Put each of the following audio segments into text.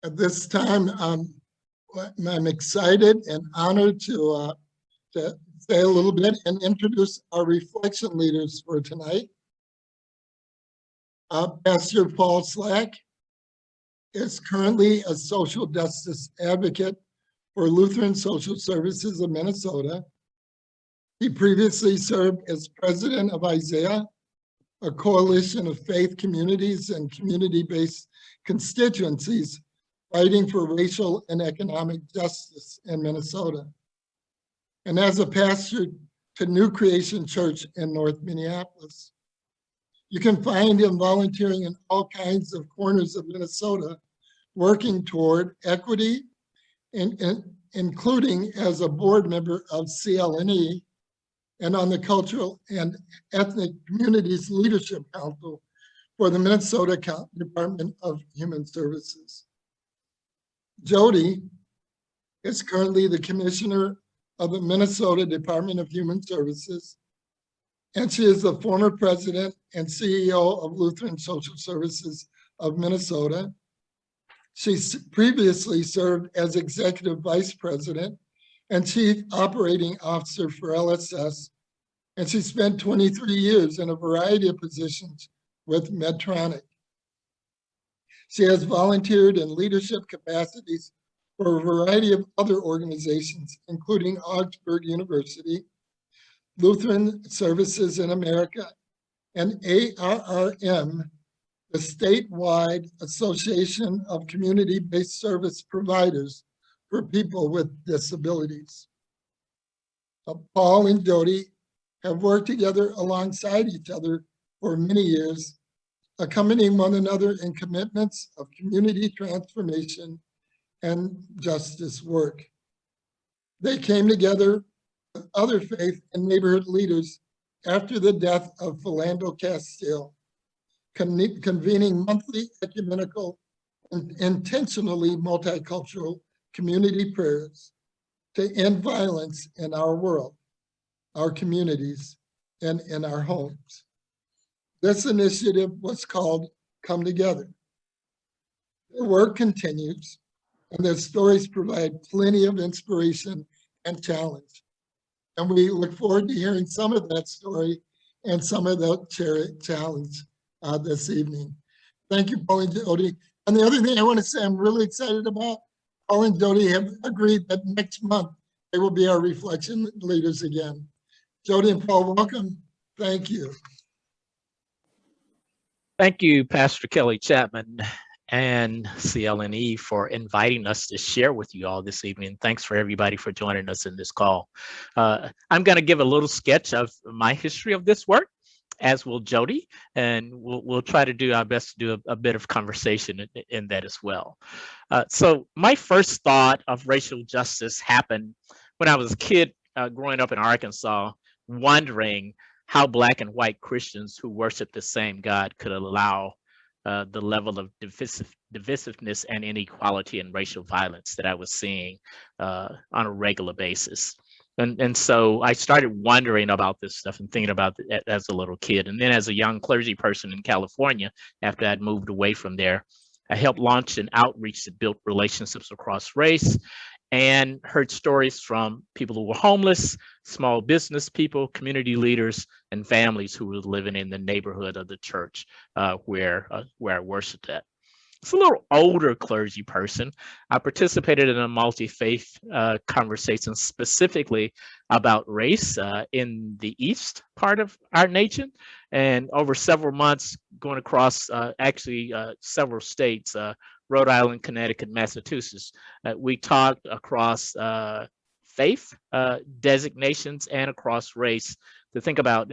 At this time, I'm excited and honored to say a little bit and introduce our reflection leaders for tonight. Pastor Paul Slack is currently a social justice advocate for Lutheran Social Services of Minnesota. He previously served as president of Isaiah, a coalition of faith communities and community-based constituencies fighting for racial and economic justice in Minnesota. And as a pastor to New Creation Church in North Minneapolis. You can find him volunteering in all kinds of corners of Minnesota, working toward equity, including as a board member of CLNE and on the Cultural and Ethnic Communities Leadership Council for the Minnesota Department of Human Services. Jodi is currently the commissioner of the Minnesota Department of Human Services, and she is the former president and CEO of Lutheran Social Services of Minnesota. She previously served as executive vice president and chief operating officer for LSS, and she spent 23 years in a variety of positions with Medtronic. She has volunteered in leadership capacities for a variety of other organizations, including Augsburg University, Lutheran Services in America, and ARRM, the statewide Association of Community-Based Service Providers for People with Disabilities. Paul and Jodi have worked together alongside each other for many years, accompanying one another in commitments of community transformation and justice work. They came together with other faith and neighborhood leaders after the death of Philando Castile, convening monthly ecumenical and intentionally multicultural community prayers to end violence in our world, our communities, and in our homes. This initiative was called Come Together. Their work continues, and their stories provide plenty of inspiration and challenge. And we look forward to hearing some of that story and some of the challenge this evening. Thank you, Paul and Jodi. And the other thing I want to say I'm really excited about, Paul and Jodi have agreed that next month they will be our reflection leaders again. Jodi and Paul, welcome. Thank you. Thank you, Pastor Kelly Chatman and CLNE for inviting us to share with you all this evening. Thanks for everybody for joining us in this call. I'm going to give a little sketch of my history of this work, as will Jodi, and we'll try to do our best to do a bit of conversation in that as well. So my first thought of racial justice happened when I was a kid growing up in Arkansas, wondering how Black and white Christians who worship the same God could allow the level of divisiveness and inequality and racial violence that I was seeing on a regular basis. And so I started wondering about this stuff and thinking about it as a little kid. And then as a young clergy person in California, after I'd moved away from there, I helped launch an outreach that built relationships across race and heard stories from people who were homeless, small business people, community leaders, and families who were living in the neighborhood of the church where I worshiped at. As a little older clergy person, I participated in a multi-faith conversation specifically about race in the east part of our nation. And over several months, going across several states, Rhode Island, Connecticut, Massachusetts, we talked across faith designations and across race to think about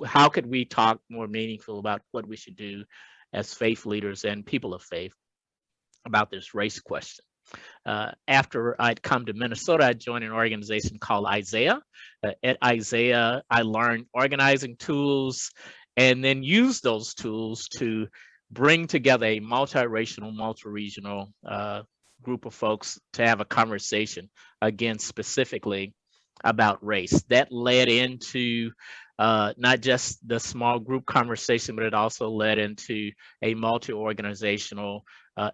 how could we talk more meaningful about what we should do as faith leaders and people of faith about this race question. After I'd come to Minnesota, I joined an organization called Isaiah. At Isaiah, I learned organizing tools and then used those tools to bring together a multiracial, multi-regional group of folks to have a conversation, again, specifically about race. That led into not just the small group conversation, but it also led into a multi-organizational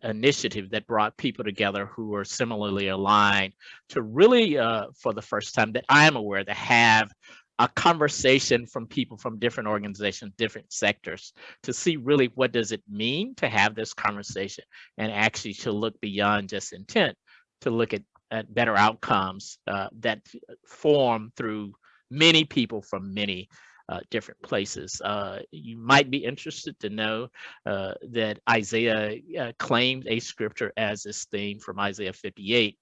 initiative that brought people together who were similarly aligned to really, for the first time that I am aware, to have a conversation from people from different organizations, different sectors, to see really what does it mean to have this conversation, and actually to look beyond just intent, to look at better outcomes that form through many people from many different places. You might be interested to know that Isaiah claimed a scripture as his theme from Isaiah 58,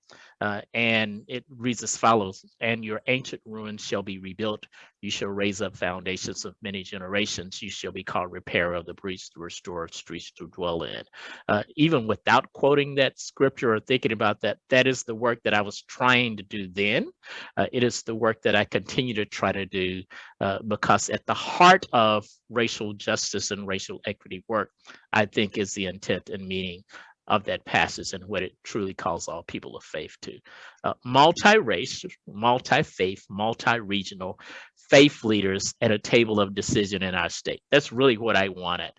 and it reads as follows: "And your ancient ruins shall be rebuilt. You shall raise up foundations of many generations. You shall be called repairer of the breach, the restorer of streets to dwell in." Even without quoting that scripture or thinking about that, that is the work that I was trying to do then. It is the work that I continue to try to do because at the heart of racial justice and racial equity work, I think, is the intent and meaning of that passage and what it truly calls all people of faith to. Multi-race, multi-faith, multi-regional faith leaders at a table of decision in our state. That's really what I wanted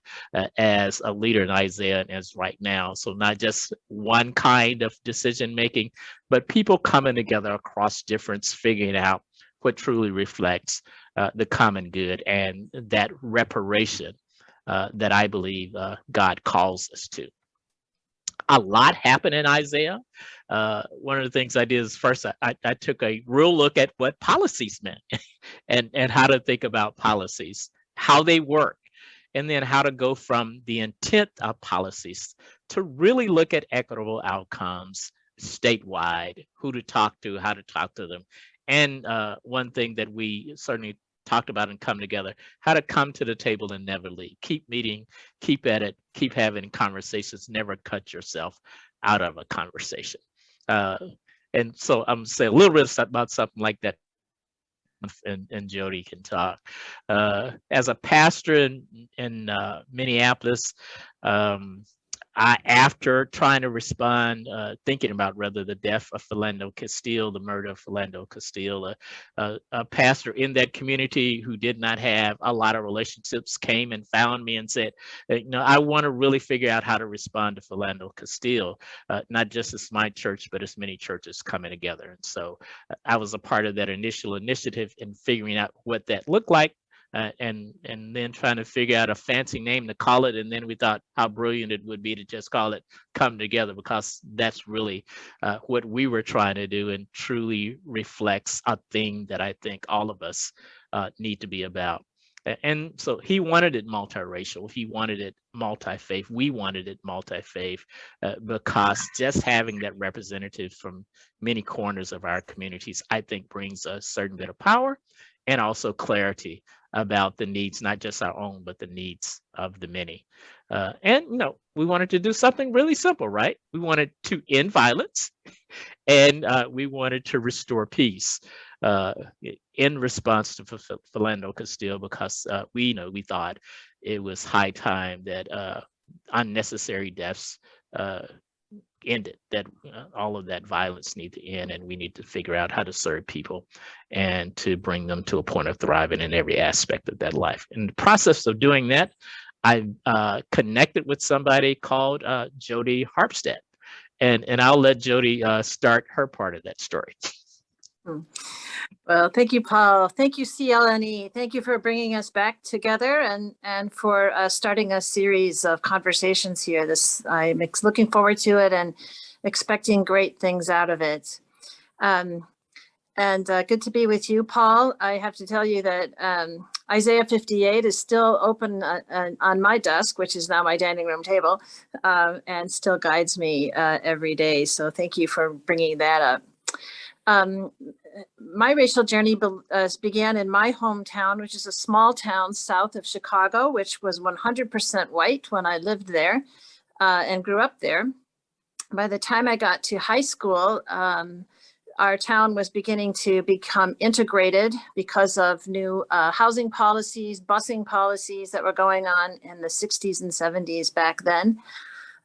as a leader in Isaiah and as right now. So not just one kind of decision making, but people coming together across difference, figuring out what truly reflects the common good and that reparation that I believe God calls us to. A lot happened in Isaiah. One of the things I did is first I took a real look at what policies meant and how to think about policies, how they work, and then how to go from the intent of policies to really look at equitable outcomes statewide, who to talk to, how to talk to them. And one thing that we certainly talked about and come together, how to come to the table and never leave. Keep meeting, keep at it, keep having conversations, never cut yourself out of a conversation. And so I'm saying a little bit about something like that, and Jodi can talk. As a pastor in Minneapolis, after trying to respond, thinking about rather the death of Philando Castile, the murder of Philando Castile, a pastor in that community who did not have a lot of relationships came and found me and said, I want to really figure out how to respond to Philando Castile, not just as my church, but as many churches coming together. And so I was a part of that initial initiative in figuring out what that looked like. And then trying to figure out a fancy name to call it. And then we thought how brilliant it would be to just call it Come Together, because that's really what we were trying to do and truly reflects a thing that I think all of us need to be about. And so he wanted it multiracial. He wanted it multi-faith. We wanted it multi-faith because just having that representative from many corners of our communities, I think, brings a certain bit of power and also clarity about the needs, not just our own, but the needs of the many. And, we wanted to do something really simple, right? We wanted to end violence and we wanted to restore peace in response to Philando Castile, because we thought it was high time that unnecessary deaths ended, that all of that violence needs to end, and we need to figure out how to serve people and to bring them to a point of thriving in every aspect of that life. In the process of doing that, I connected with somebody called Jodi Harpstead, and I'll let Jodi start her part of that story. Well, thank you, Paul. Thank you, CLNE. Thank you for bringing us back together and for starting a series of conversations here. I'm looking forward to it and expecting great things out of it. And good to be with you, Paul. I have to tell you that Isaiah 58 is still open on my desk, which is now my dining room table, and still guides me every day. So thank you for bringing that up. My racial journey began in my hometown, which is a small town south of Chicago, which was 100% white when I lived there and grew up there. By the time I got to high school, our town was beginning to become integrated because of new housing policies, busing policies that were going on in the 60s and 70s back then.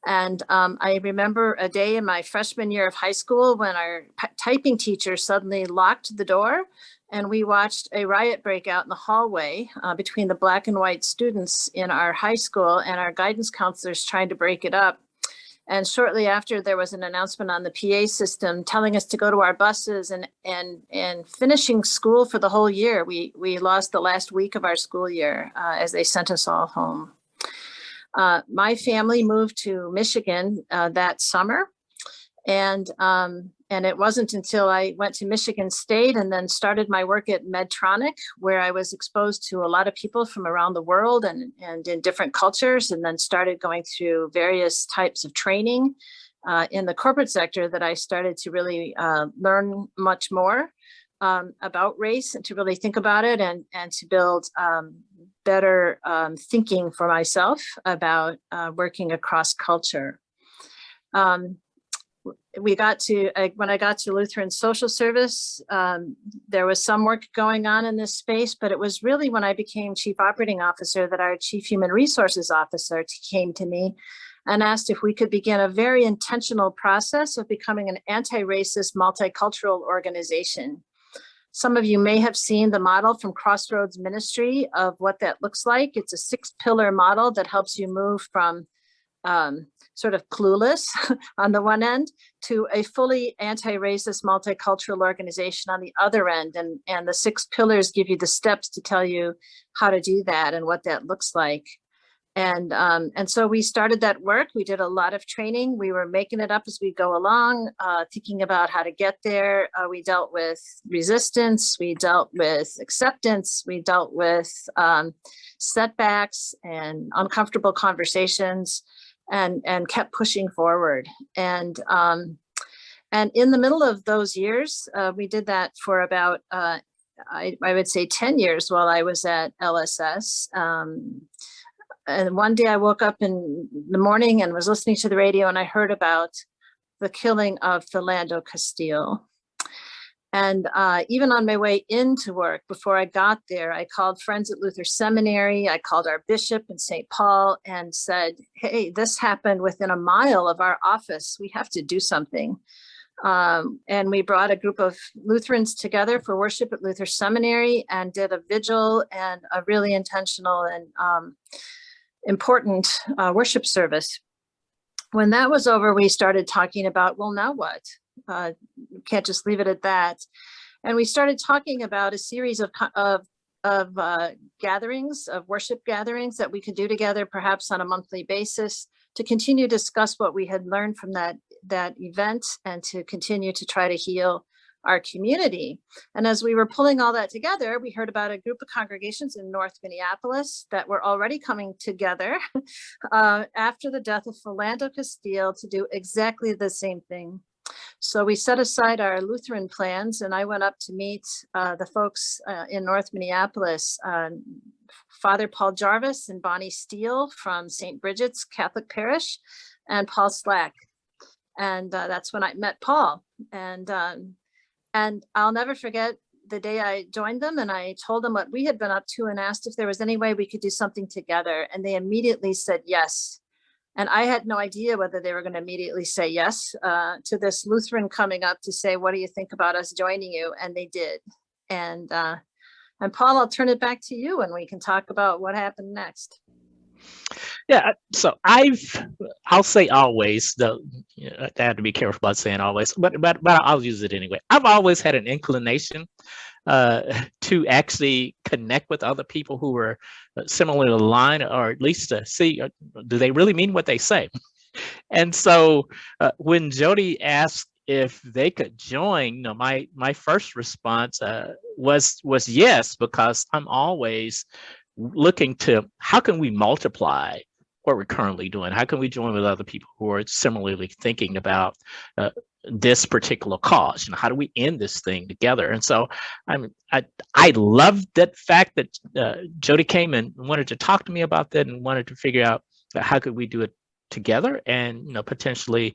And I remember a day in my freshman year of high school when our typing teacher suddenly locked the door, and we watched a riot break out in the hallway between the black and white students in our high school, and our guidance counselors trying to break it up. And shortly after, there was an announcement on the PA system telling us to go to our buses, and finishing school for the whole year. We lost the last week of our school year as they sent us all home. My family moved to Michigan that summer, and it wasn't until I went to Michigan State and then started my work at Medtronic, where I was exposed to a lot of people from around the world and in different cultures, and then started going through various types of training in the corporate sector, that I started to really learn much more about race, and to really think about it, and to build better thinking for myself about working across culture. When I got to Lutheran social service, there was some work going on in this space, but it was really when I became chief operating officer that our chief human resources officer came to me and asked if we could begin a very intentional process of becoming an anti-racist multicultural organization. Some of you may have seen the model from Crossroads Ministry of what that looks like. It's a 6-pillar model that helps you move from sort of clueless on the one end to a fully anti-racist multicultural organization on the other end. And the 6 pillars give you the steps to tell you how to do that and what that looks like. And so we started that work. We did a lot of training. We were making it up as we go along, thinking about how to get there. We dealt with resistance. We dealt with acceptance. We dealt with setbacks and uncomfortable conversations, and kept pushing forward. And in the middle of those years, we did that for about, I would say 10 years while I was at LSS. And one day I woke up in the morning and was listening to the radio, and I heard about the killing of Philando Castile. And even on my way into work, before I got there, I called friends at Luther Seminary. I called our bishop in St. Paul and said, hey, this happened within a mile of our office. We have to do something. And we brought a group of Lutherans together for worship at Luther Seminary and did a vigil and a really intentional and important worship service. When that was over, we started talking about, well, now what? Can't just leave it at that. And we started talking about a series of gatherings, of worship gatherings that we could do together, perhaps on a monthly basis, to continue to discuss what we had learned from that event, and to continue to try to heal our community. And as we were pulling all that together, we heard about a group of congregations in North Minneapolis that were already coming together after the death of Philando Castile to do exactly the same thing. So we set aside our Lutheran plans, and I went up to meet the folks in North Minneapolis, Father Paul Jarvis and Bonnie Steele from St. Bridget's Catholic Parish, and Paul Slack. And that's when I met Paul. And I'll never forget the day I joined them, and I told them what we had been up to and asked if there was any way we could do something together. And they immediately said yes. And I had no idea whether they were going to immediately say yes to this Lutheran coming up to say, what do you think about us joining you? And they did. And Paul, I'll turn it back to you, and we can talk about what happened next. Yeah, so I'll say always, though I have to be careful about saying always, but I'll use it anyway. I've always had an inclination to actually connect with other people who were similarly aligned, or at least to see, do they really mean what they say? And so when Jodi asked if they could join, my first response was yes, because I'm always looking to how can we multiply what we're currently doing? How can we join with other people who are similarly thinking about this particular cause? How do we end this thing together? And so I love that fact that Jodi came and wanted to talk to me about that, and wanted to figure out how could we do it together, and potentially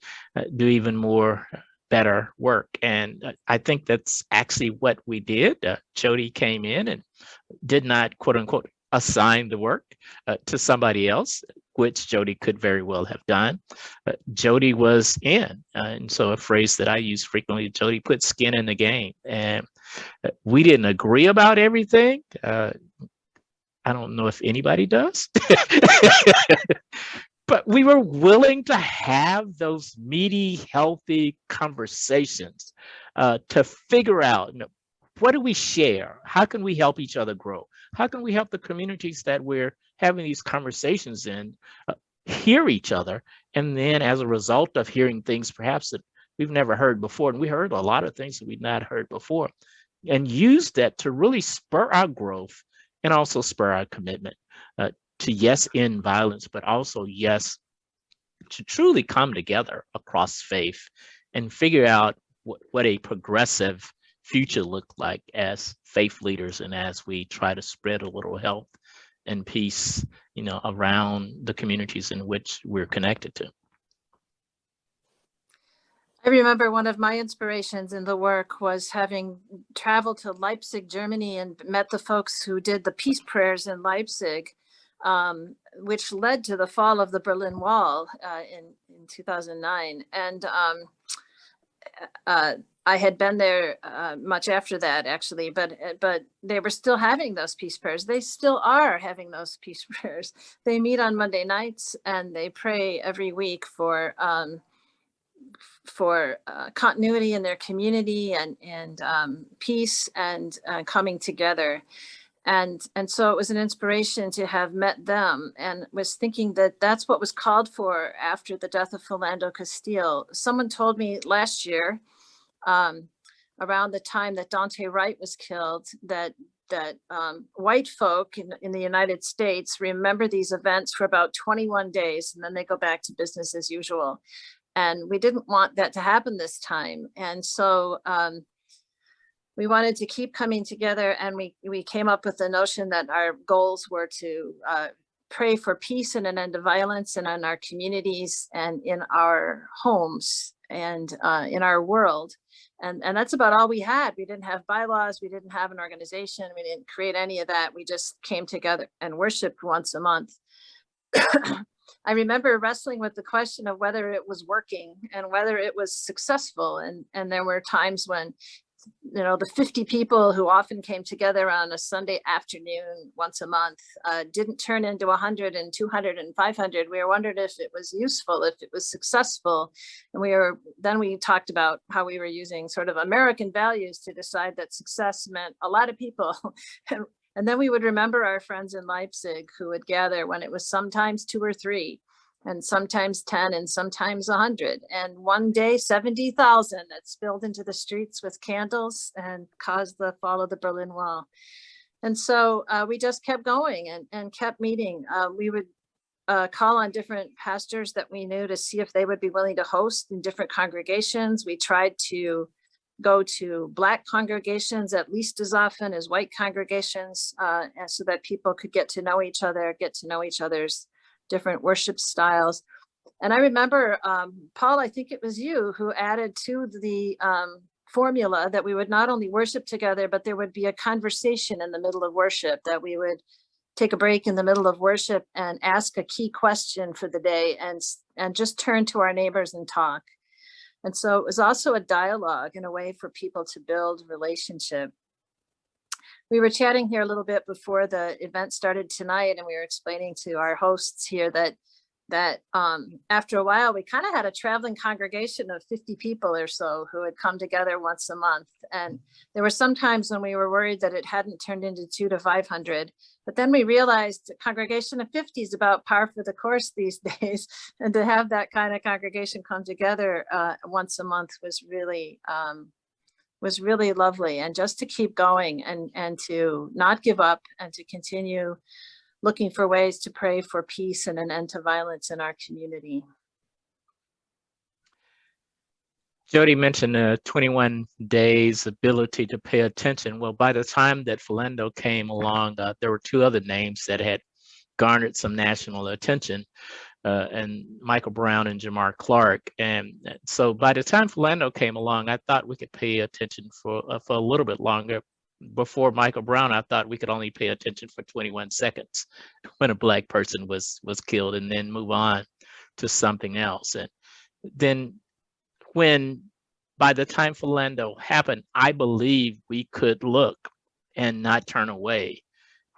do even more better work. And I think that's actually what we did. Jodi came in and did not, quote unquote, assign the work to somebody else, which Jodi could very well have done. Jodi was in, and so a phrase that I use frequently, Jodi put skin in the game. And we didn't agree about everything. I don't know if anybody does. But we were willing to have those meaty, healthy conversations to figure out, what do we share? How can we help each other grow? How can we help the communities that we're having these conversations in hear each other? And then as a result of hearing things perhaps that we've never heard before, and we heard a lot of things that we'd not heard before, and use that to really spur our growth and also spur our commitment to yes, end violence, but also yes, to truly come together across faith and figure out what a progressive future look like as faith leaders, and as we try to spread a little health and peace, around the communities in which we're connected to. I remember one of my inspirations in the work was having traveled to Leipzig, Germany, and met the folks who did the peace prayers in Leipzig, which led to the fall of the Berlin Wall in 2009. And I had been there much after that, actually, but they were still having those peace prayers. They still are having those peace prayers. They meet on Monday nights and they pray every week for continuity in their community and peace and coming together. And so it was an inspiration to have met them, and was thinking that that's what was called for after the death of Philando Castile. Someone told me last year, around the time that Dante Wright was killed, that white folk in the United States remember these events for about 21 days, and then they go back to business as usual. And we didn't want that to happen this time. And so we wanted to keep coming together, and we came up with the notion that our goals were to pray for peace and an end to violence, and in our communities and in our homes and in our world. And that's about all we had. We didn't have bylaws. We didn't have an organization. We didn't create any of that. We just came together and worshiped once a month. I remember wrestling with the question of whether it was working and whether it was successful. And there were times when, the 50 people who often came together on a Sunday afternoon once a month didn't turn into 100 and 200 and 500. We were wondered if it was useful, if it was successful. And then we talked about how we were using sort of American values to decide that success meant a lot of people. And then we would remember our friends in Leipzig who would gather when it was sometimes 2 or 3, and sometimes 10, and sometimes 100. And one day, 70,000 that spilled into the streets with candles and caused the fall of the Berlin Wall. And so we just kept going and kept meeting. We would call on different pastors that we knew to see if they would be willing to host in different congregations. We tried to go to Black congregations at least as often as white congregations, so that people could get to know each other, get to know each other's different worship styles. And I remember, Paul, I think it was you who added to the formula that we would not only worship together, but there would be a conversation in the middle of worship, that we would take a break in the middle of worship and ask a key question for the day and just turn to our neighbors and talk. And so it was also a dialogue and a way for people to build relationship. We were chatting here a little bit before the event started tonight, and we were explaining to our hosts here that after a while, we kind of had a traveling congregation of 50 people or so who had come together once a month. And there were some times when we were worried that it hadn't turned into 200 to 500. But then we realized a congregation of 50 is about par for the course these days. And to have that kind of congregation come together once a month was really lovely. And just to keep going and to not give up and to continue looking for ways to pray for peace and an end to violence in our community. Jodi mentioned 21 days ability to pay attention. Well, by the time that Philando came along, there were 2 other names that had garnered some national attention, and Michael Brown and Jamar Clark. And so by the time Philando came along, I thought we could pay attention for a little bit longer. before Michael Brown, I thought we could only pay attention for 21 seconds when a Black person was killed, and then move on to something else. And then when, by the time Philando happened, I believe we could look and not turn away,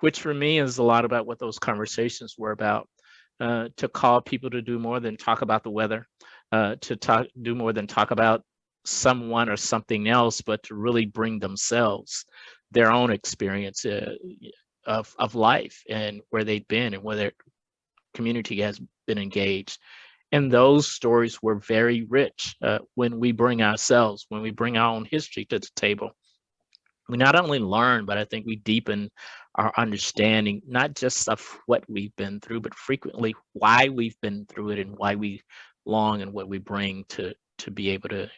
which for me is a lot about what those conversations were about. To call people to do more than talk about the weather, to do more than talk about someone or something else, but to really bring themselves, their own experience of life and where they've been and where their community has been engaged. And those stories were very rich. When we bring ourselves, when we bring our own history to the table, we not only learn, but I think we deepen our understanding, not just of what we've been through, but frequently why we've been through it and why we long and what we bring to be able to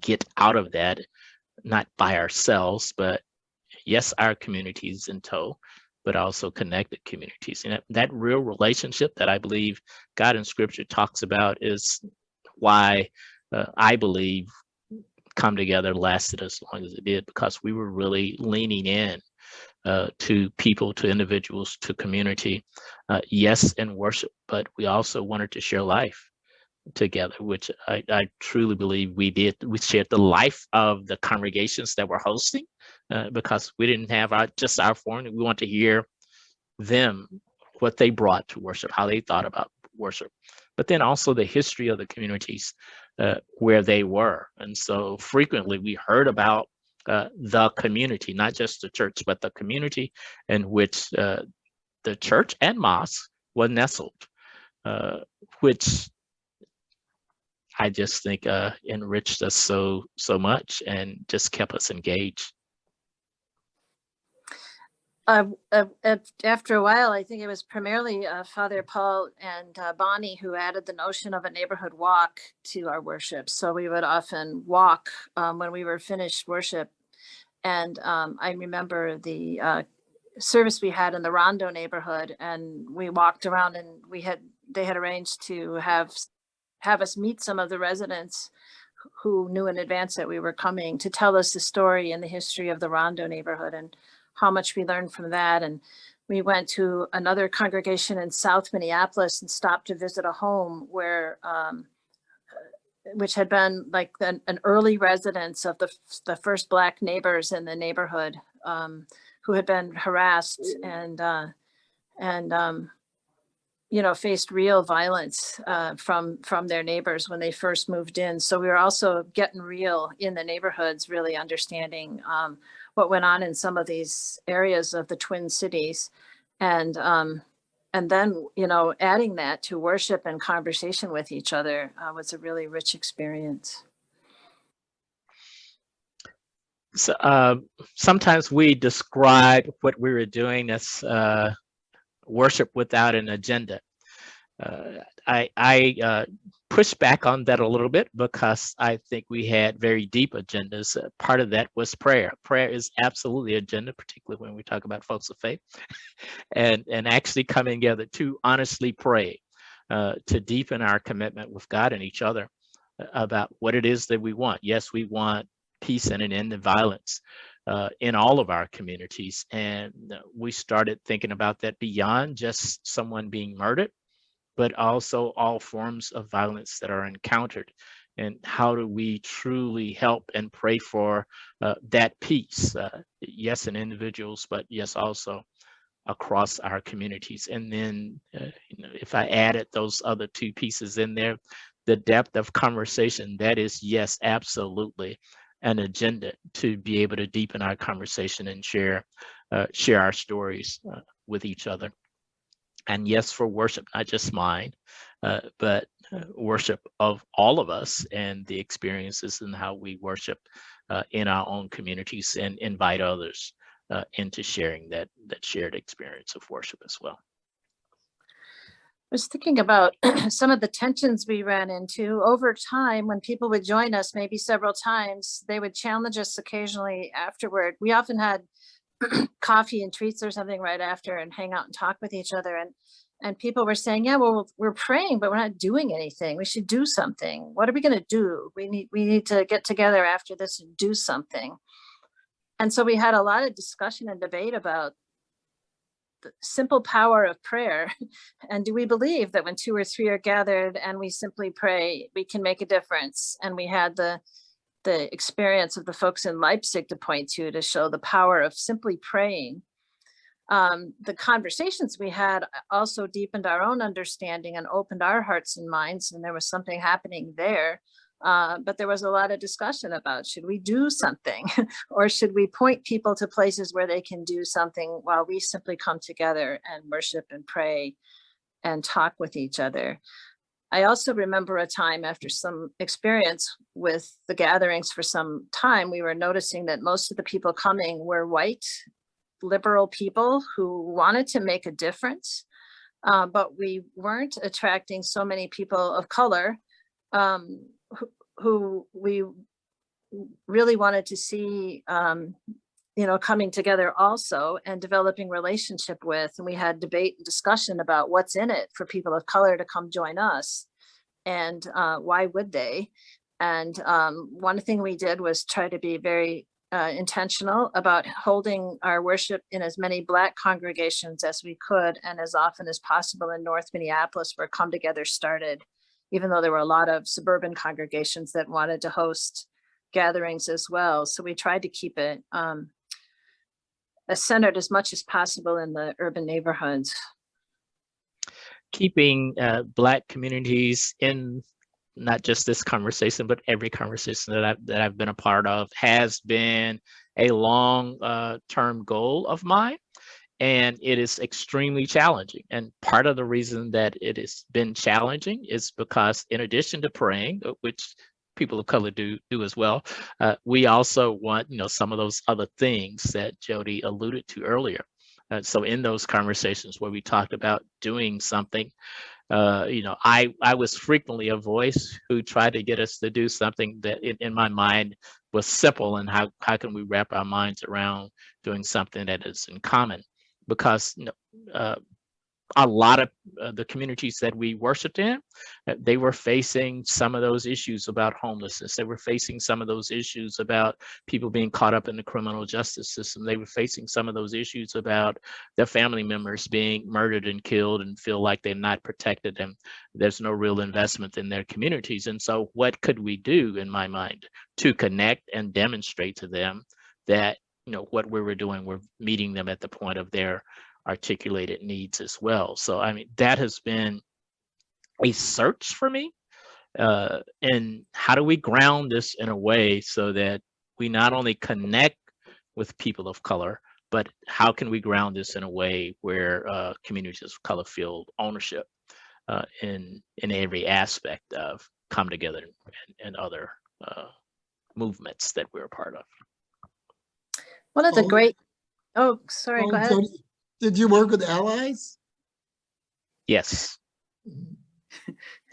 get out of that, not by ourselves, but yes, our communities in tow, but also connected communities. And that real relationship that I believe God in Scripture talks about is why I believe Come Together lasted as long as it did, because we were really leaning in to people, to individuals, to community, yes, in worship, but we also wanted to share life together, which I truly believe we did. We shared the life of the congregations that were hosting, because we didn't have just our forum. We want to hear them, what they brought to worship, how they thought about worship, but then also the history of the communities where they were. And so frequently we heard about the community, not just the church, but the community in which the church and mosque were nestled, which I just think enriched us so much and just kept us engaged. After a while, I think it was primarily Father Paul and Bonnie who added the notion of a neighborhood walk to our worship. So we would often walk when we were finished worship. And I remember the service we had in the Rondo neighborhood, and we walked around, and they had arranged to have us meet some of the residents who knew in advance that we were coming, to tell us the story and the history of the Rondo neighborhood and how much we learned from that. And we went to another congregation in South Minneapolis and stopped to visit a home where, which had been like an early residence of the first Black neighbors in the neighborhood, who had been harassed and faced real violence from their neighbors when they first moved in. So we were also getting real in the neighborhoods, really understanding what went on in some of these areas of the Twin Cities, and then adding that to worship and conversation with each other was a really rich experience. So sometimes we describe what we were doing as worship without an agenda. I push back on that a little bit, because I think we had very deep agendas. Part of that was prayer. Prayer is absolutely agenda, particularly when we talk about folks of faith, and actually coming together to honestly pray, to deepen our commitment with God and each other about what it is that we want. Yes, we want peace and an end to violence in all of our communities. And we started thinking about that beyond just someone being murdered, but also all forms of violence that are encountered. And how do we truly help and pray for that peace? Yes, in individuals, but yes, also across our communities. And then if I added those other two pieces in there, the depth of conversation, that is, yes, absolutely an agenda to be able to deepen our conversation and share our stories with each other. And yes, for worship, not just mine, but worship of all of us and the experiences and how we worship in our own communities, and invite others into sharing that shared experience of worship as well. I was thinking about some of the tensions we ran into over time. When people would join us, maybe several times, they would challenge us occasionally afterward. We often had coffee and treats or something right after, and hang out and talk with each other. And people were saying, yeah, well, we're praying, but we're not doing anything. We should do something. What are we going to do? We need to get together after this and do something. And so we had a lot of discussion and debate about the simple power of prayer. And do we believe that when 2 or 3 are gathered and we simply pray, we can make a difference? And we had the experience of the folks in Leipzig to point to show the power of simply praying. The conversations we had also deepened our own understanding and opened our hearts and minds, and there was something happening there. But there was a lot of discussion about, should we do something or should we point people to places where they can do something while we simply come together and worship and pray and talk with each other. I also remember a time after some experience with the gatherings for some time, we were noticing that most of the people coming were white, liberal people who wanted to make a difference, but we weren't attracting so many people of color who we really wanted to see, coming together also and developing relationship with. And we had debate and discussion about what's in it for people of color to come join us and why would they? And one thing we did was try to be very intentional about holding our worship in as many Black congregations as we could and as often as possible in North Minneapolis, where Come Together started, even though there were a lot of suburban congregations that wanted to host gatherings as well. So we tried to keep it centered as much as possible in the urban neighborhoods. Keeping Black communities in not just this conversation, but every conversation that I've been a part of has been a long-term goal of mine. And it is extremely challenging. And part of the reason that it has been challenging is because in addition to praying, which people of color do as well, we also want, some of those other things that Jodi alluded to earlier. So in those conversations where we talked about doing something, I was frequently a voice who tried to get us to do something that in my mind was simple, and how can we wrap our minds around doing something that is in common? Because a lot of the communities that we worshiped in, they were facing some of those issues about homelessness. They were facing some of those issues about people being caught up in the criminal justice system. They were facing some of those issues about their family members being murdered and killed and feel like they're not protected and there's no real investment in their communities. And so what could we do, in my mind, to connect and demonstrate to them that what we were doing, we're meeting them at the point of their articulated needs as well. So, that has been a search for me. And how do we ground this in a way so that we not only connect with people of color, but how can we ground this in a way where communities of color feel ownership in every aspect of Come Together and other movements that we're a part of. One of the great, go ahead. Jodi, did you work with allies? Yes.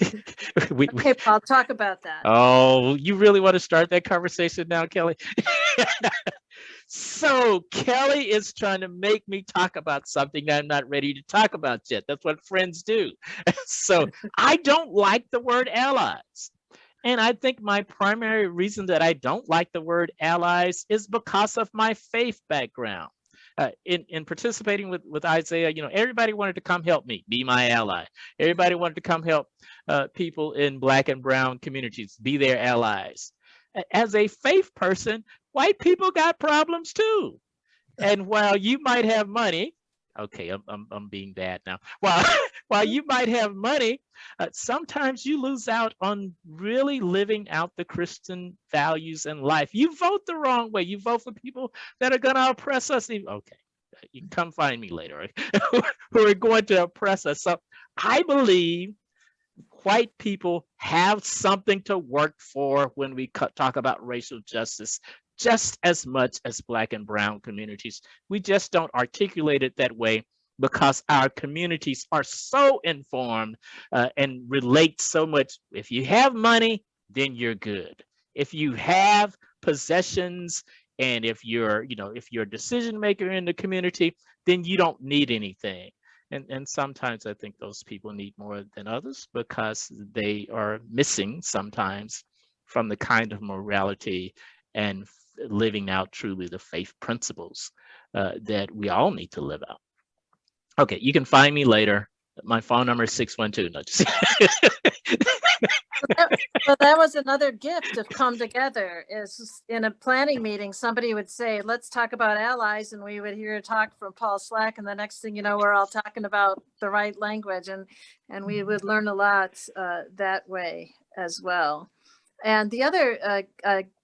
Okay, Paul, talk about that. Oh, you really want to start that conversation now, Kelly? So Kelly is trying to make me talk about something I'm not ready to talk about yet. That's what friends do. So I don't like the word allies. And I think my primary reason that I don't like the word allies is because of my faith background. In participating with Isaiah, everybody wanted to come help me, be my ally. Everybody wanted to come help people in Black and brown communities, be their allies. As a faith person, white people got problems too. And while you might have money, okay, I'm being bad now. While you might have money, sometimes you lose out on really living out the Christian values in life. You vote the wrong way. You vote for people that are going to oppress us. Okay, you can come find me later, who are going to oppress us. So I believe white people have something to work for when we talk about racial justice, just as much as Black and brown communities. We just don't articulate it that way because our communities are so informed and relate so much. If you have money, then you're good. If you have possessions and if you're a decision maker in the community, then you don't need anything. And sometimes I think those people need more than others because they are missing sometimes from the kind of morality and living out truly the faith principles that we all need to live out. Okay, you can find me later. My phone number is 612. No, just Well, that was another gift of come together. Is in a planning meeting, somebody would say, let's talk about allies. And we would hear a talk from Paul Slack. And the next thing you know, we're all talking about the right language. And we would learn a lot that way as well. And the other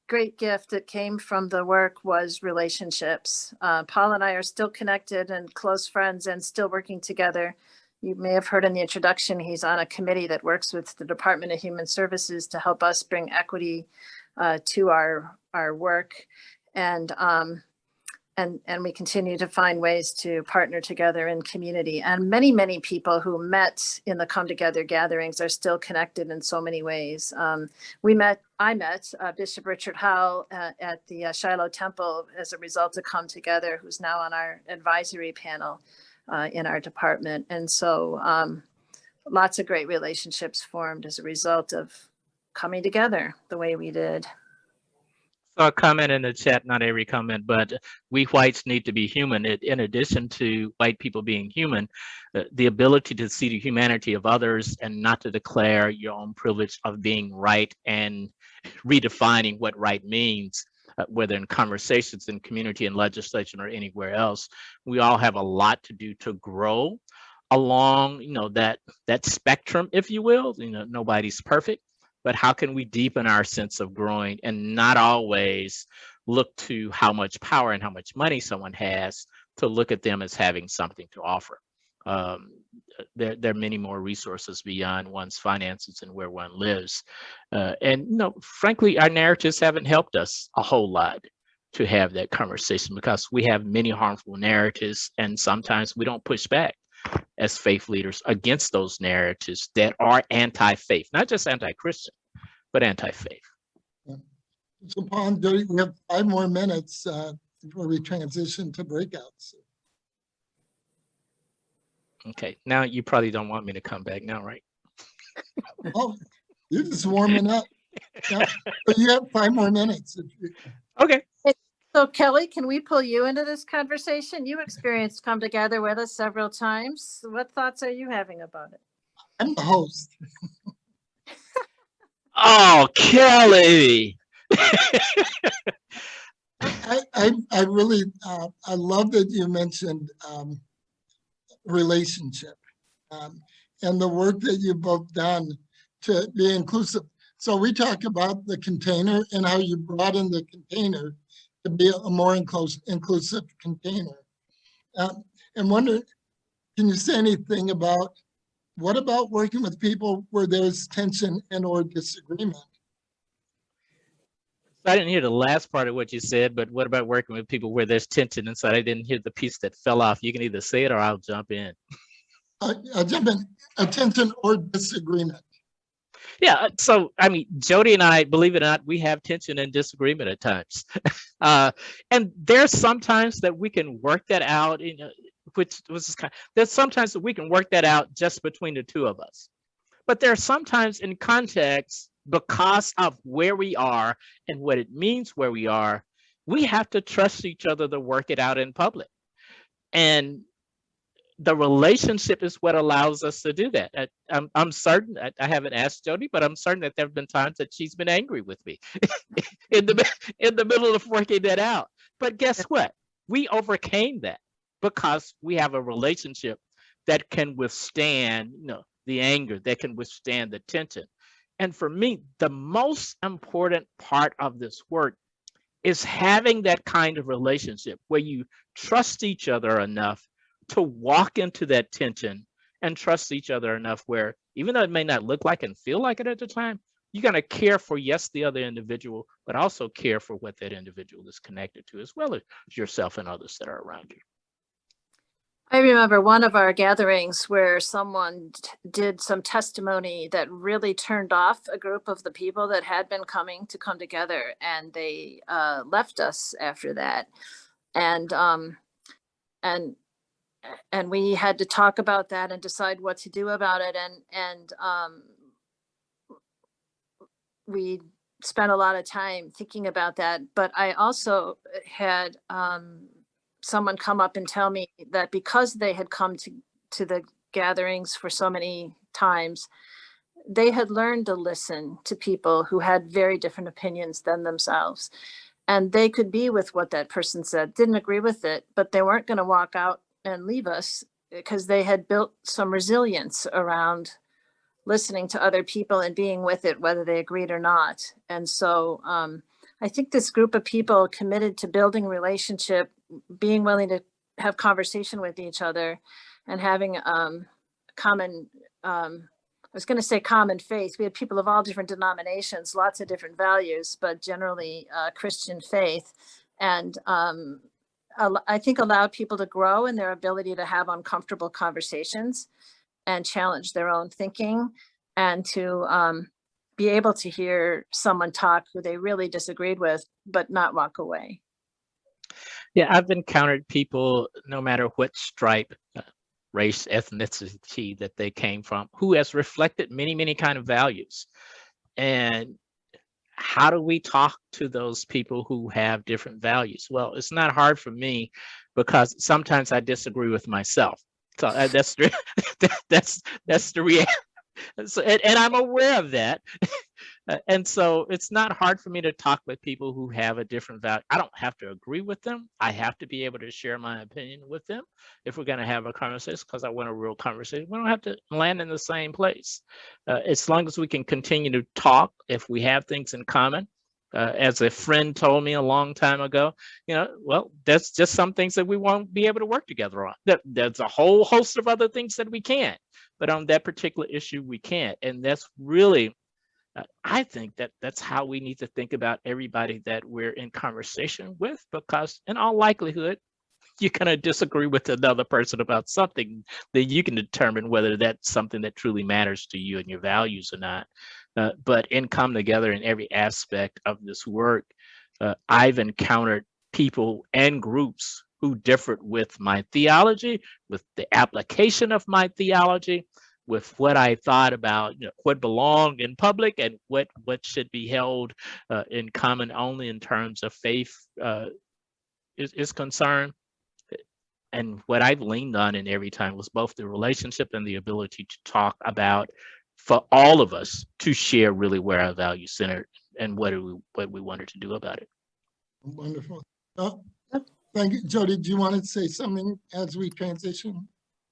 great gift that came from the work was relationships. Paul and I are still connected and close friends and still working together. You may have heard in the introduction, he's on a committee that works with the Department of Human Services to help us bring equity to our work. And we continue to find ways to partner together in community. And many, many people who met in the Come Together gatherings are still connected in so many ways. I met Bishop Richard Howell at the Shiloh Temple as a result of Come Together, who's now on our advisory panel in our department. And so lots of great relationships formed as a result of coming together the way we did. So a comment in the chat, not every comment, but we whites need to be human. In addition to white people being human, the ability to see the humanity of others and not to declare your own privilege of being right and redefining what right means, whether in conversations, in community, in legislation, or anywhere else. We all have a lot to do to grow along, that spectrum, if you will. Nobody's perfect. But how can we deepen our sense of growing and not always look to how much power and how much money someone has to look at them as having something to offer? There are many more resources beyond one's finances and where one lives. And frankly, our narratives haven't helped us a whole lot to have that conversation because we have many harmful narratives, and sometimes we don't push back as faith leaders against those narratives that are anti-faith, not just anti-Christian, but anti-faith. So Paul and Jodi, we have 5 more minutes before we transition to breakouts. Okay, now you probably don't want me to come back now, right? Oh, you're just warming up. Yeah, but you have 5 more minutes. Okay. So Kelly, can we pull you into this conversation? You experienced Come Together with us several times. What thoughts are you having about it? I'm the host. Oh, Kelly. I really, I love that you mentioned relationship and the work that you've both done to be inclusive. So we talk about the container and how you brought in the container to be a more inclusive container. And wonder, can you say anything about, what about working with people where there's tension and or disagreement? I didn't hear the last part of what you said, but what about working with people where there's tension inside? I didn't hear the piece that fell off. You can either say it or I'll jump in. I'll jump in, tension or disagreement. Yeah, so I mean, Jodi and I, believe it or not, we have tension and disagreement at times. And there's sometimes that we can work that out, which was kind of, there's sometimes that we can work that out just between the two of us. But there are sometimes in context, because of where we are and what it means where we are, we have to trust each other to work it out in public. And the relationship is what allows us to do that. I'm certain, I haven't asked Jodi, but I'm certain that there have been times that she's been angry with me in the middle of working that out. But guess what? We overcame that because we have a relationship that can withstand, the anger, that can withstand the tension. And for me, the most important part of this work is having that kind of relationship where you trust each other enough to walk into that tension and trust each other enough where, even though it may not look like and feel like it at the time, you're going to care for, yes, the other individual, but also care for what that individual is connected to, as well as yourself and others that are around you. I remember one of our gatherings where someone did some testimony that really turned off a group of the people that had been coming to come together, and they left us after that. And we had to talk about that and decide what to do about it. And we spent a lot of time thinking about that. But I also had someone come up and tell me that because they had come to the gatherings for so many times, they had learned to listen to people who had very different opinions than themselves. And they could be with what that person said, didn't agree with it, but they weren't going to walk out and leave us because they had built some resilience around listening to other people and being with it, whether they agreed or not. And so I think this group of people committed to building relationship, being willing to have conversation with each other, and having common, I was going to say common faith. We had people of all different denominations, lots of different values, but generally Christian faith. And I think allowed people to grow in their ability to have uncomfortable conversations and challenge their own thinking, and to be able to hear someone talk who they really disagreed with, but not walk away. Yeah, I've encountered people, no matter what stripe, race, ethnicity that they came from, who has reflected many, many kind of values. And how do we talk to those people who have different values? Well, it's not hard for me because sometimes I disagree with myself. So that's that's the reality. So, and I'm aware of that. And so it's not hard for me to talk with people who have a different value. I don't have to agree with them. I have to be able to share my opinion with them if we're going to have a conversation, because I want a real conversation. We don't have to land in the same place. As long as we can continue to talk, if we have things in common. As a friend told me a long time ago, well, that's just some things that we won't be able to work together on. There's a whole host of other things that we can, but on that particular issue, we can't. And that's really, I think that's how we need to think about everybody that we're in conversation with, because in all likelihood, you're going to disagree with another person about something, then you can determine whether that's something that truly matters to you and your values or not. But in come together in every aspect of this work, I've encountered people and groups who differed with my theology, with the application of my theology, with what I thought about what belonged in public and what should be held in common only in terms of faith is concerned. And what I've leaned on in every time was both the relationship and the ability to talk about, for all of us to share really where our values centered and what we wanted to do about it. Wonderful. Thank you. Jodi, do you want to say something as we transition?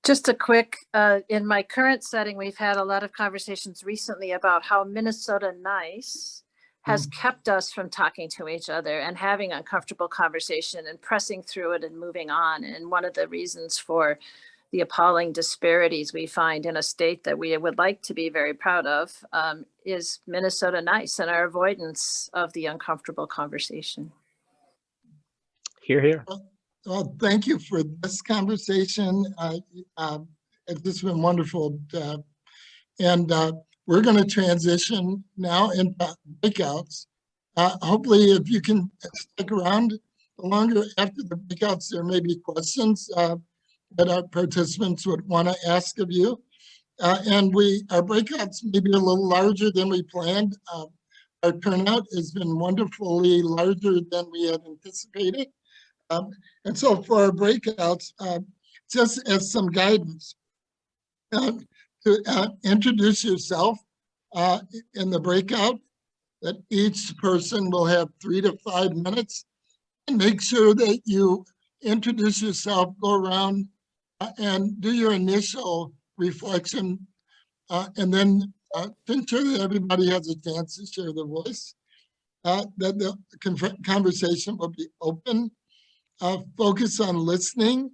Just a quick, in my current setting, we've had a lot of conversations recently about how Minnesota Nice has kept us from talking to each other and having uncomfortable conversation and pressing through it and moving on. And one of the reasons for the appalling disparities we find in a state that we would like to be very proud of is Minnesota Nice and our avoidance of the uncomfortable conversation. Hear, hear. Well, thank you for this conversation. It's just been wonderful. And we're going to transition now into breakouts. Hopefully, if you can stick around longer after the breakouts, there may be questions that our participants would want to ask of you. And our breakouts may be a little larger than we planned. Our turnout has been wonderfully larger than we had anticipated. And so for our breakouts, just as some guidance, to introduce yourself in the breakout, that each person will have 3 to 5 minutes, and make sure that you introduce yourself, go around and do your initial reflection, and then to ensure that everybody has a chance to share their voice, that the conversation will be open. Focus on listening,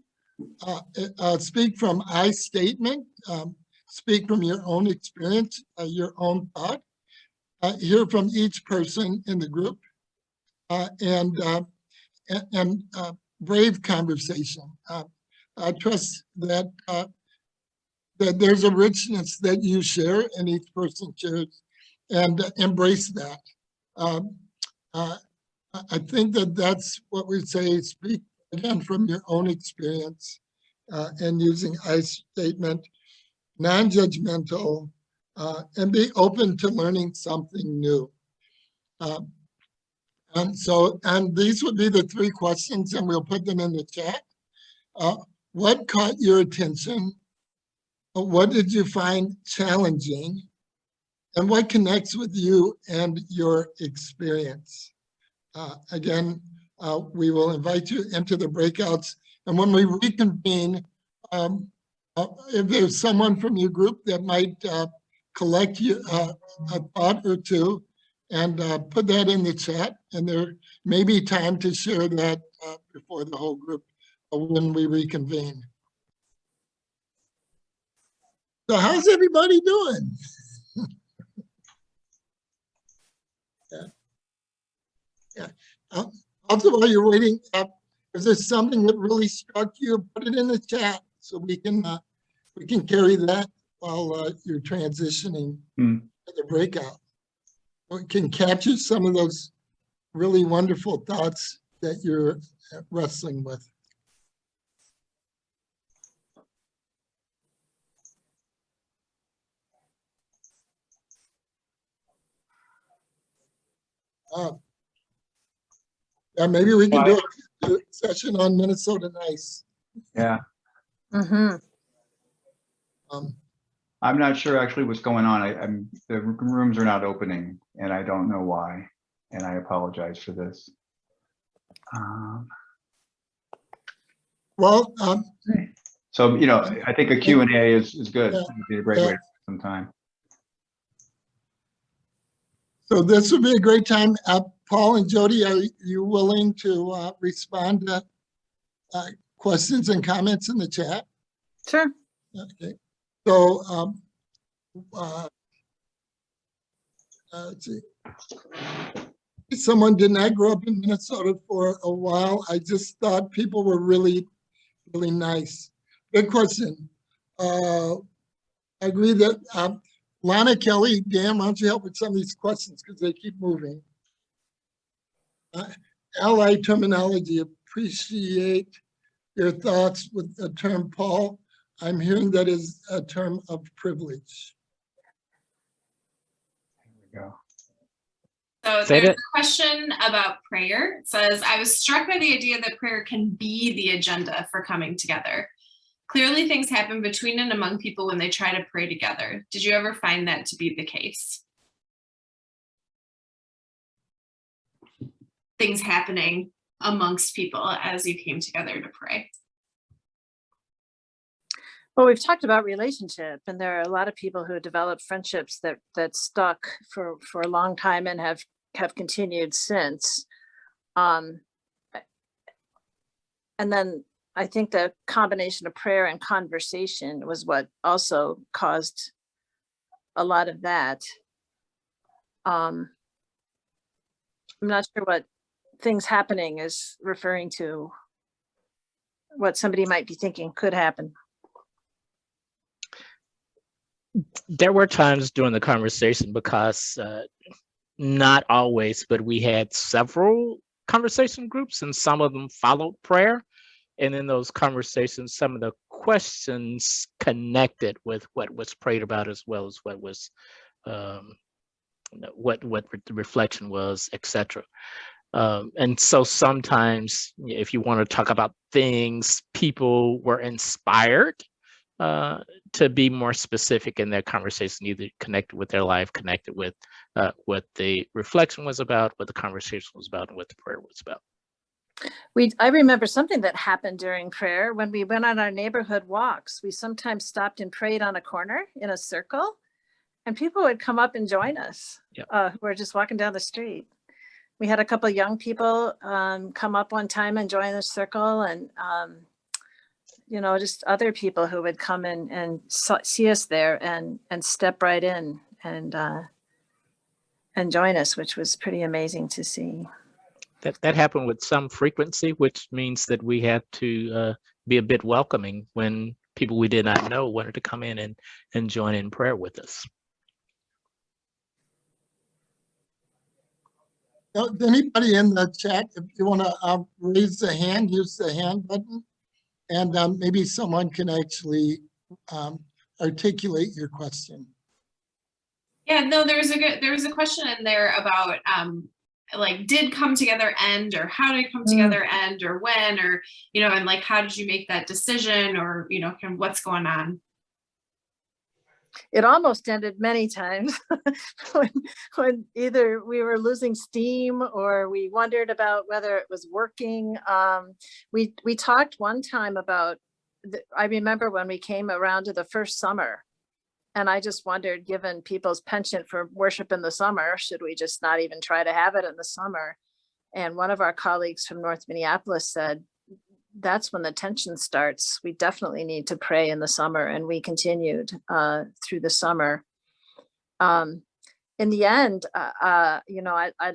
speak from I statement, speak from your own experience, your own thought, hear from each person in the group, and brave conversation. I trust that that there's a richness that you share and each person shares, and embrace that. I think that that's what we say, speak again from your own experience, and using I statement, non-judgmental, and be open to learning something new. And these would be the 3 questions, and we'll put them in the chat. What caught your attention? What did you find challenging? And what connects with you and your experience? Again, we will invite you into the breakouts. And when we reconvene, if there's someone from your group that might collect you, a thought or two and put that in the chat, and there may be time to share that before the whole group when we reconvene. So how's everybody doing? Yeah. Also, while you're waiting, if there's something that really struck you, put it in the chat so we can carry that while you're transitioning to the breakout. We can capture some of those really wonderful thoughts that you're wrestling with. Yeah, maybe we can do a session on Minnesota Nice. Yeah. Mm-hmm. I'm not sure actually what's going on. The rooms are not opening, and I don't know why, and I apologize for this. Well, so I think a Q&A is good. Yeah. It'd be a great way to spend some time. so this would be a great time. Paul and Jodi, are you willing to respond to questions and comments in the chat? Sure. Okay. So let's see. Someone did not grow up in Minnesota for a while. I just thought people were really, really nice. Good question. I agree that Lana Kelly, Dan, why don't you help with some of these questions because they keep moving. Allied terminology, appreciate your thoughts with the term Paul. I'm hearing that is a term of privilege. There we go. So there's a question about prayer. It says, I was struck by the idea that prayer can be the agenda for coming together. Clearly things happen between and among people when they try to pray together. Did you ever find that to be the case? Things happening amongst people as you came together to pray. Well, we've talked about relationship, and there are a lot of people who developed friendships that stuck for a long time and have continued since. And then I think the combination of prayer and conversation was what also caused a lot of that. I'm not sure what things happening is referring to, what somebody might be thinking could happen. There were times during the conversation because not always, but we had several conversation groups and some of them followed prayer. And in those conversations, some of the questions connected with what was prayed about as well as what was what the reflection was, etc. And so sometimes if you want to talk about things, people were inspired to be more specific in their conversation, either connected with their life, connected with what the reflection was about, what the conversation was about, and what the prayer was about. I remember something that happened during prayer when we went on our neighborhood walks. We sometimes stopped and prayed on a corner in a circle, and people would come up and join us. Yep. Who were just walking down the street. We had a couple of young people come up one time and join the circle, and just other people who would come and see us there and step right in and join us, which was pretty amazing to see. That happened with some frequency, which means that we had to be a bit welcoming when people we did not know wanted to come in and join in prayer with us. Anybody in the chat, if you want to raise the hand, use the hand button, and maybe someone can actually articulate your question. Yeah, no, there was a question in there about like, did come together end, or how did come together end, or when, or and like, how did you make that decision, or kind of what's going on? It almost ended many times when either we were losing steam or we wondered about whether it was working. We talked one time about, I remember when we came around to the first summer, and I just wondered, given people's penchant for worship in the summer, should we just not even try to have it in the summer? And one of our colleagues from North Minneapolis said, that's when the tension starts. We definitely need to pray in the summer. And we continued through the summer. In the end, I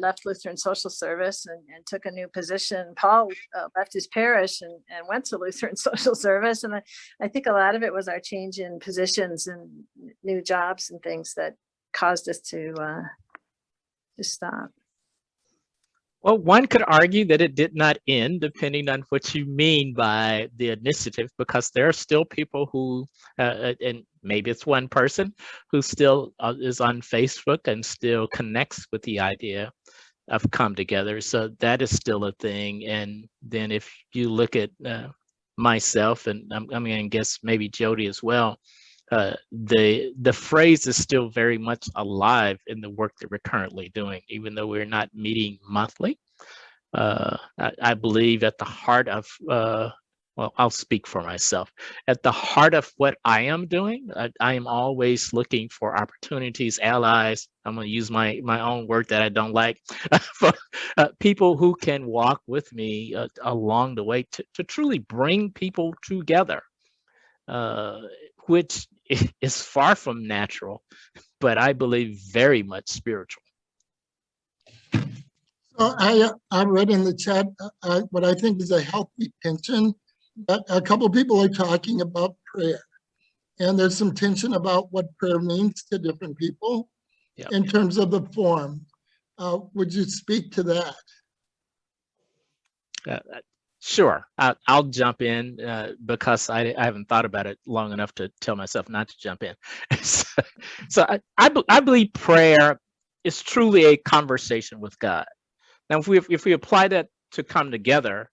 left Lutheran social service and took a new position. Paul left his parish and went to Lutheran social service. And I think a lot of it was our change in positions and new jobs and things that caused us to stop. Well, one could argue that it did not end, depending on what you mean by the initiative, because there are still people who, and maybe it's one person who still is on Facebook and still connects with the idea of come together. So that is still a thing. And then if you look at myself, and I'm going to guess maybe Jodi as well, the phrase is still very much alive in the work that we're currently doing, even though we're not meeting monthly. I believe at the heart of, well, I'll speak for myself. At the heart of what I am doing, I am always looking for opportunities, allies. I'm going to use my own word that I don't like, for people who can walk with me along the way to truly bring people together, which is far from natural, but I believe very much spiritual. So I read in the chat what I think is a healthy tension. But a couple of people are talking about prayer, and there's some tension about what prayer means to different people. Yep. In terms of the form. Would you speak to that? Sure, I'll jump in because I haven't thought about it long enough to tell myself not to jump in. So I believe prayer is truly a conversation with God. Now, if we apply that to come together,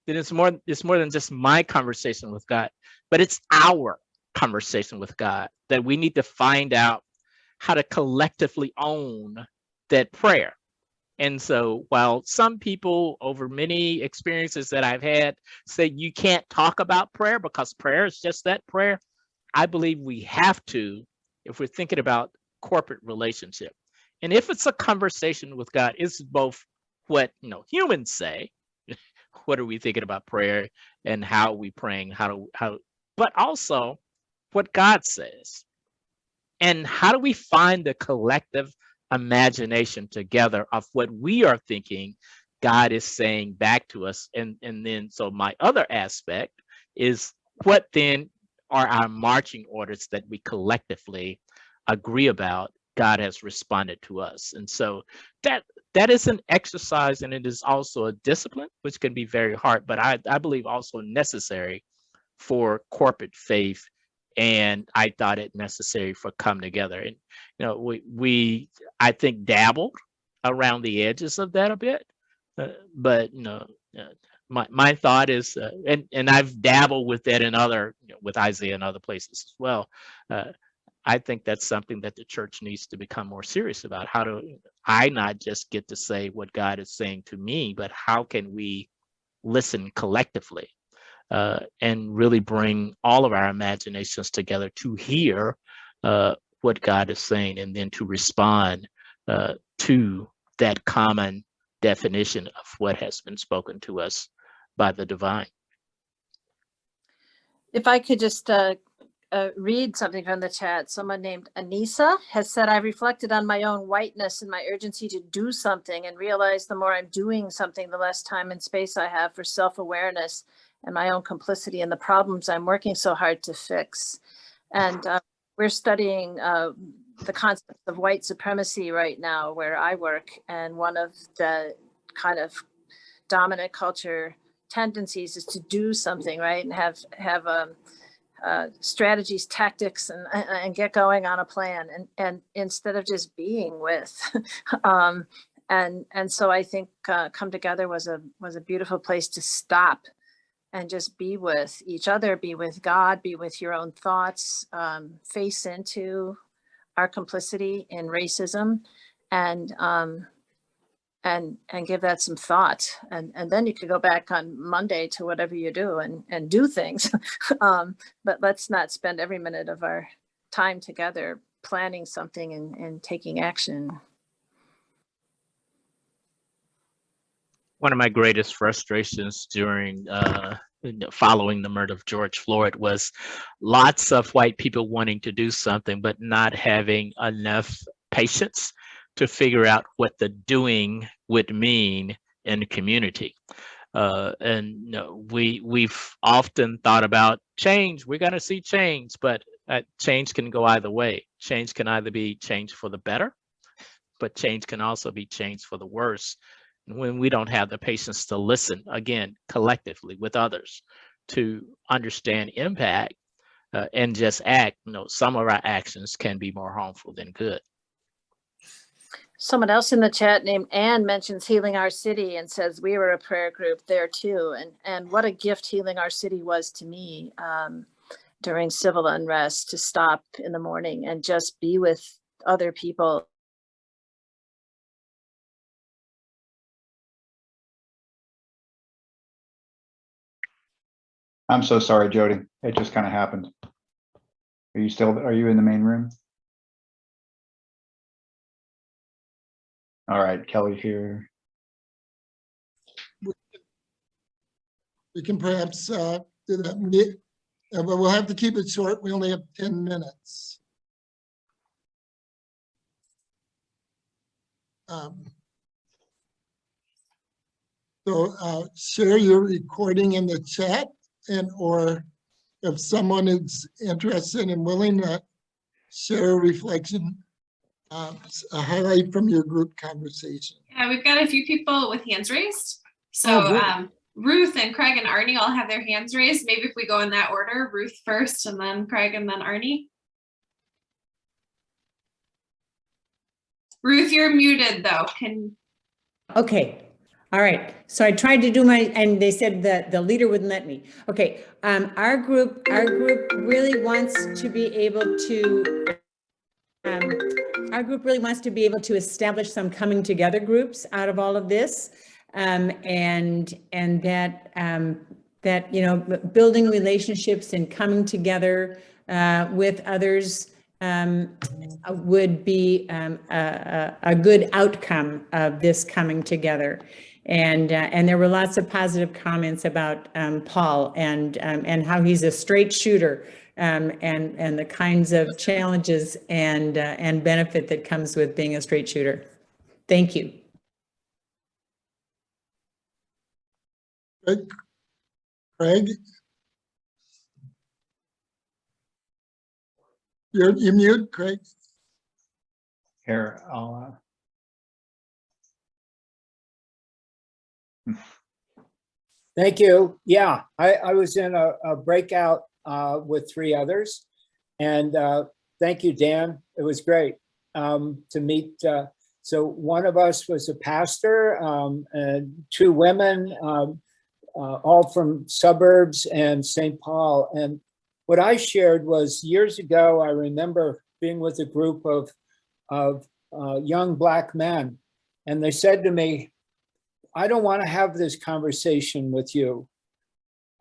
then it's more than just my conversation with God, but it's our conversation with God, that we need to find out how to collectively own that prayer. And so while some people over many experiences that I've had say you can't talk about prayer because prayer is just that, prayer, I believe we have to, if we're thinking about corporate relationship. And if it's a conversation with God, it's both what humans say, what are we thinking about prayer and how are we praying, but also what God says. And how do we find the collective imagination together of what we are thinking God is saying back to us? And then, so my other aspect is, what then are our marching orders that we collectively agree about God has responded to us? And so that is an exercise, and it is also a discipline, which can be very hard, but I believe also necessary for corporate faith. And I thought it necessary for come together. And we I think dabbled around the edges of that a bit, but my thought is, and I've dabbled with that in other, with Isaiah and other places as well. I think that's something that the church needs to become more serious about. How do I not just get to say what God is saying to me, but how can we listen collectively? And really bring all of our imaginations together to hear what God is saying, and then to respond to that common definition of what has been spoken to us by the divine. If I could just read something from the chat. Someone named Anissa has said, I reflected on my own whiteness and my urgency to do something, and realized the more I'm doing something, the less time and space I have for self-awareness and my own complicity in the problems I'm working so hard to fix. And we're studying the concept of white supremacy right now where I work. And one of the kind of dominant culture tendencies is to do something, right? And have strategies, tactics, and get going on a plan, and instead of just being with. And so I think Come Together was a beautiful place to stop and just be with each other, be with God, be with your own thoughts, face into our complicity in racism, and give that some thought. And then you could go back on Monday to whatever you do and do things. But let's not spend every minute of our time together planning something and taking action. One of my greatest frustrations during following the murder of George Floyd was lots of white people wanting to do something, but not having enough patience to figure out what the doing would mean in the community. We've often thought about change. We're going to see change, but change can go either way. Change can either be change for the better, but change can also be change for the worse. When we don't have the patience to listen, again, collectively with others, to understand impact and just act, some of our actions can be more harmful than good. Someone else in the chat named Ann mentions Healing Our City and says we were a prayer group there too. And what a gift Healing Our City was to me during civil unrest, to stop in the morning and just be with other people. I'm so sorry, Jodi. It just kind of happened. Are you in the main room? All right, Kelly here. We can perhaps do that, but we'll have to keep it short. We only have 10 minutes. So share your recording in the chat, or if someone is interested and willing to share a reflection, a highlight from your group conversation. Yeah, we've got a few people with hands raised. So Ruth and Craig and Arnie all have their hands raised. Maybe if we go in that order, Ruth first and then Craig and then Arnie. Ruth, you're muted though. Okay. All right. So I tried to do and they said that the leader wouldn't let me. Okay. Our group really wants to be able to, establish some coming together groups out of all of this. And that, building relationships and coming together with others would be a good outcome of this coming together. And there were lots of positive comments about Paul and how he's a straight shooter, and the kinds of challenges and benefit that comes with being a straight shooter. Thank you. Craig, you're mute, Craig. Here, I'll. Thank you. Yeah, I was in a breakout with 3 others, and thank you, Dan. It was great to meet. So one of us was a pastor, and 2 women, all from suburbs and St. Paul. And what I shared was years ago, I remember being with a group of young Black men, and they said to me, I don't want to have this conversation with you.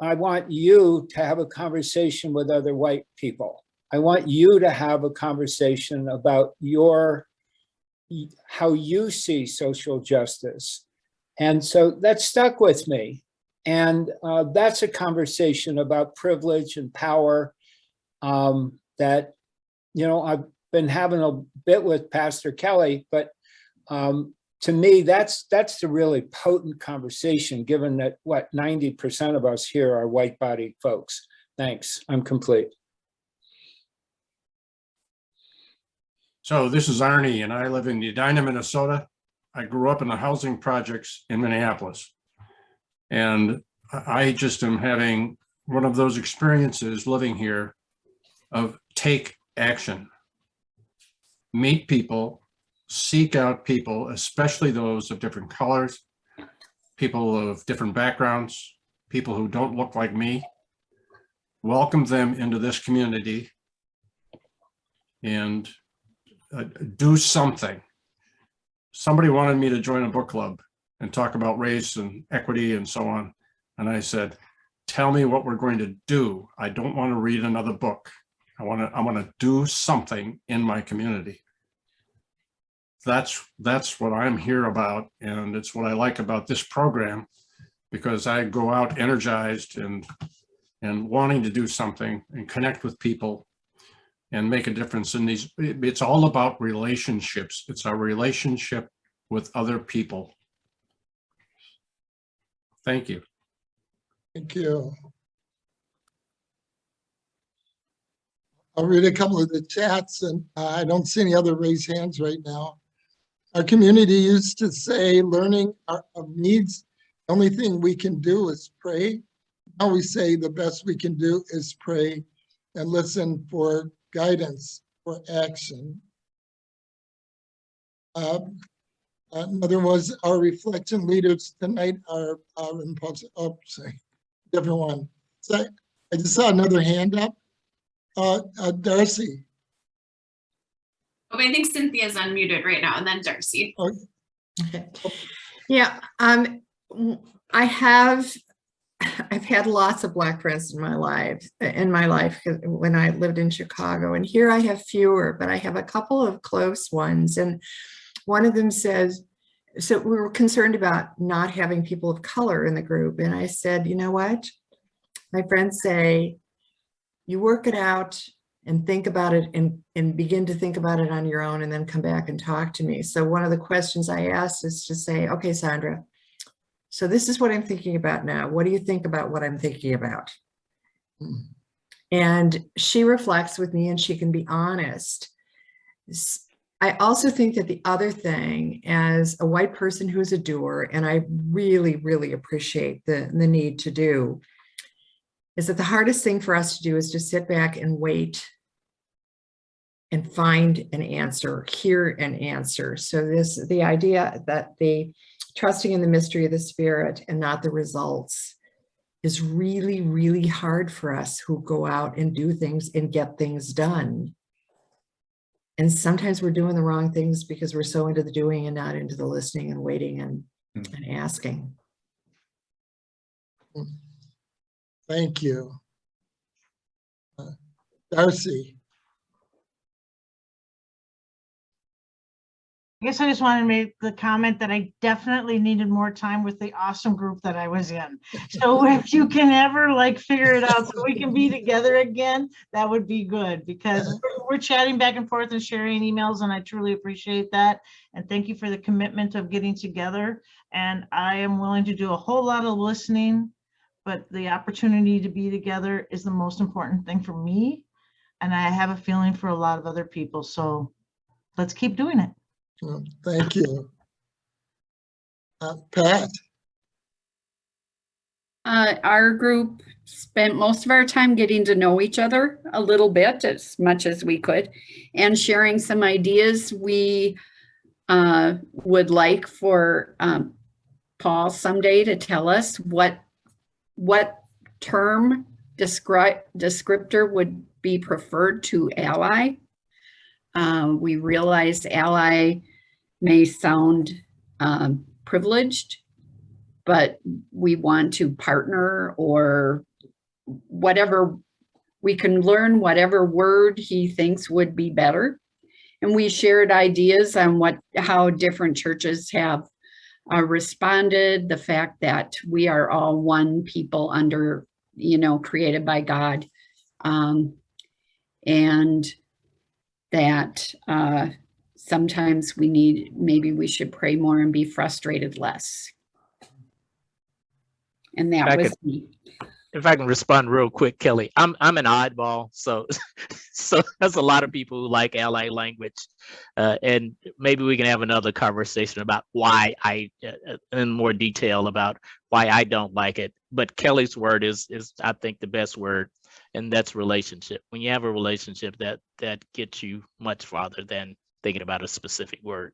I want you to have a conversation with other white people. I want you to have a conversation about how you see social justice. And so that stuck with me. And that's a conversation about privilege and power that, I've been having a bit with Pastor Kelly, but to me, that's the really potent conversation, given that 90% of us here are white-bodied folks. Thanks, I'm complete. So this is Arnie, and I live in Edina, Minnesota. I grew up in the housing projects in Minneapolis. And I just am having one of those experiences living here of take action. Meet people, seek out people, especially those of different colors, people of different backgrounds, people who don't look like me. Welcome them into this community and do something. Somebody wanted me to join a book club and talk about race and equity and so on. And I said, tell me what we're going to do. I don't want to read another book. I want to do something in my community. That's what I'm here about. And it's what I like about this program, because I go out energized and wanting to do something and connect with people and make a difference in these. It's all about relationships. It's our relationship with other people. Thank you. Thank you. I'll read a couple of the chats, and I don't see any other raised hands right now. Our community used to say learning of needs, the only thing we can do is pray. Now we say the best we can do is pray and listen for guidance for action. Another was our reflection leaders tonight are impulsive. Oh, sorry, different one. So I just saw another hand up. Darcy. Oh, I think Cynthia's unmuted right now, and then Darcy. Okay. Yeah, I've had lots of Black friends in my life when I lived in Chicago, and here I have fewer, but I have a couple of close ones. And one of them says, so we were concerned about not having people of color in the group. And I said, you know what? My friends say, you work it out and think about it and begin to think about it on your own, and then come back and talk to me. So one of the questions I asked is to say, okay, Sandra, so this is what I'm thinking about now. What do you think about what I'm thinking about? And she reflects with me and she can be honest. I also think that the other thing, as a white person who's a doer, and I really, really appreciate the need to do, is that the hardest thing for us to do is to sit back and wait and find an answer, hear an answer. So the idea that the trusting in the mystery of the Spirit and not the results is really, really hard for us who go out and do things and get things done. And sometimes we're doing the wrong things because we're so into the doing and not into the listening and waiting and asking. Thank you. Darcy. I guess I just wanted to make the comment that I definitely needed more time with the awesome group that I was in. So if you can ever figure it out so we can be together again, that would be good, because we're chatting back and forth and sharing emails, and I truly appreciate that. And thank you for the commitment of getting together. And I am willing to do a whole lot of listening, but the opportunity to be together is the most important thing for me. And I have a feeling for a lot of other people. So let's keep doing it. Well, thank you. Pat. Our group spent most of our time getting to know each other a little bit, as much as we could, and sharing some ideas. We would like for Paul someday to tell us what term descriptor would be preferred to ally. We realize ally may sound privileged, but we want to partner, or whatever. We can learn whatever word he thinks would be better. And we shared ideas on how different churches have responded, the fact that we are all one people under, created by God, and that sometimes maybe we should pray more and be frustrated less. And that was me. if I can respond real quick, Kelly, I'm an oddball, so so there's a lot of people who like ally language, and maybe we can have another conversation about why in more detail about why I don't like it. But Kelly's word is I think the best word, and that's relationship. When you have a relationship, that gets you much farther than thinking about a specific word.